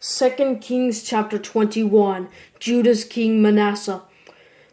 2 Kings chapter 21. Judah's king Manasseh.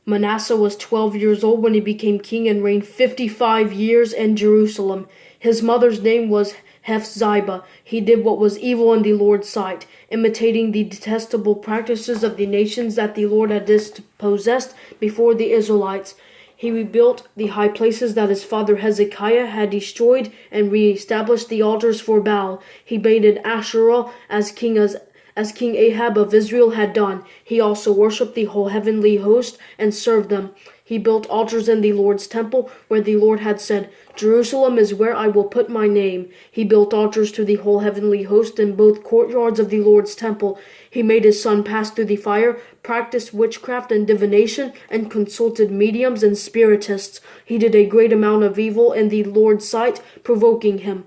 Manasseh was 12 years old when he became king and reigned 55 years in Jerusalem. His mother's name was Hephzibah. He did what was evil in the Lord's sight, imitating the detestable practices of the nations that the Lord had dispossessed before the Israelites. He rebuilt the high places that his father Hezekiah had destroyed and re-established the altars for Baal. He baited Asherah as King Ahab of Israel had done. He also worshipped the whole heavenly host and served them. He built altars in the Lord's temple, where the Lord had said, "Jerusalem is where I will put my name." He built altars to the whole heavenly host in both courtyards of the Lord's temple. He made his son pass through the fire, practiced witchcraft and divination, and consulted mediums and spiritists. He did a great amount of evil in the Lord's sight, provoking him.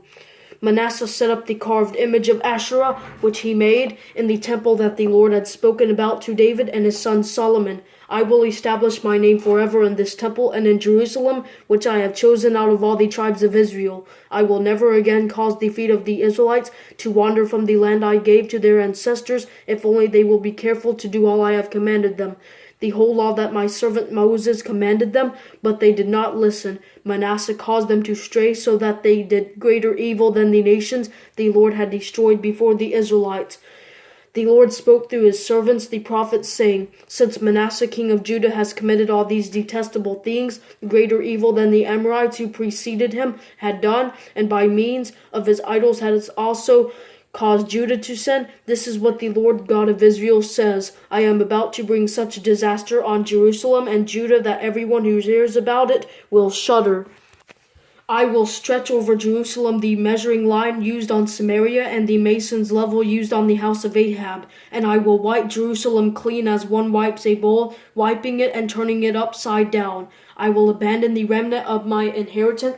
Manasseh set up the carved image of Asherah, which he made in the temple that the Lord had spoken about to David and his son Solomon. "I will establish my name forever in this temple and in Jerusalem, which I have chosen out of all the tribes of Israel. I will never again cause the feet of the Israelites to wander from the land I gave to their ancestors, if only they will be careful to do all I have commanded them. The whole law that my servant Moses commanded them, but they did not listen. Manasseh caused them to stray so that they did greater evil than the nations the Lord had destroyed before the Israelites. The Lord spoke through his servants the prophets, saying, Since Manasseh king of Judah has committed all these detestable things, greater evil than the Amorites who preceded him had done, and by means of his idols has also caused Judah to sin, this is what the Lord God of Israel says: I am about to bring such disaster on Jerusalem and Judah that everyone who hears about it will shudder. I will stretch over Jerusalem the measuring line used on Samaria and the mason's level used on the house of Ahab, and I will wipe Jerusalem clean as one wipes a bowl, wiping it and turning it upside down. I will abandon the remnant of my inheritance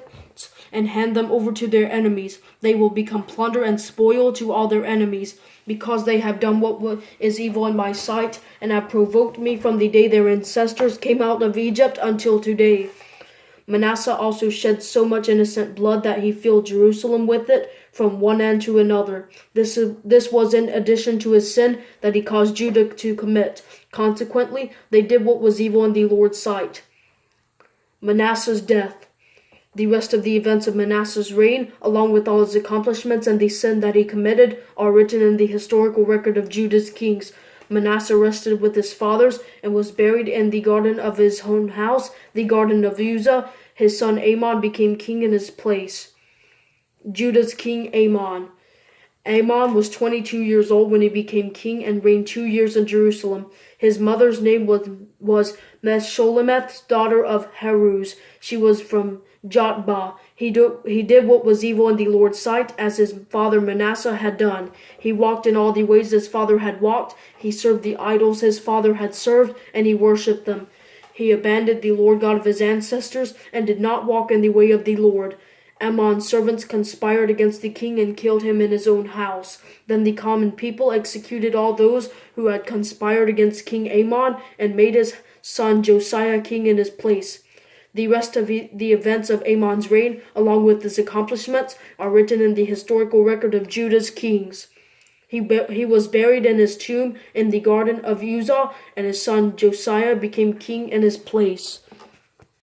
and hand them over to their enemies. They will become plunder and spoil to all their enemies, because they have done what is evil in my sight, and have provoked me from the day their ancestors came out of Egypt until today. Manasseh also shed so much innocent blood that he filled Jerusalem with it from one end to another. This was in addition to his sin that he caused Judah to commit. Consequently, they did what was evil in the Lord's sight. Manasseh's death. The rest of the events of Manasseh's reign, along with all his accomplishments and the sin that he committed, are written in the historical record of Judah's kings. Manasseh rested with his fathers and was buried in the garden of his own house, the garden of Uzzah. His son Amon became king in his place. Judah's king Amon. Amon was 22 years old when he became king and reigned 2 years in Jerusalem. His mother's name was Meshullemeth, daughter of Haruz. She was from Jotbah. He did what was evil in the Lord's sight, as his father Manasseh had done. He walked in all the ways his father had walked. He served the idols his father had served, and he worshipped them. He abandoned the Lord God of his ancestors, and did not walk in the way of the Lord. Amon's servants conspired against the king and killed him in his own house. Then the common people executed all those who had conspired against King Amon, and made his son Josiah king in his place. The rest of the events of Amon's reign, along with his accomplishments, are written in the historical record of Judah's kings. He was buried in his tomb in the garden of Uzzah, and his son Josiah became king in his place.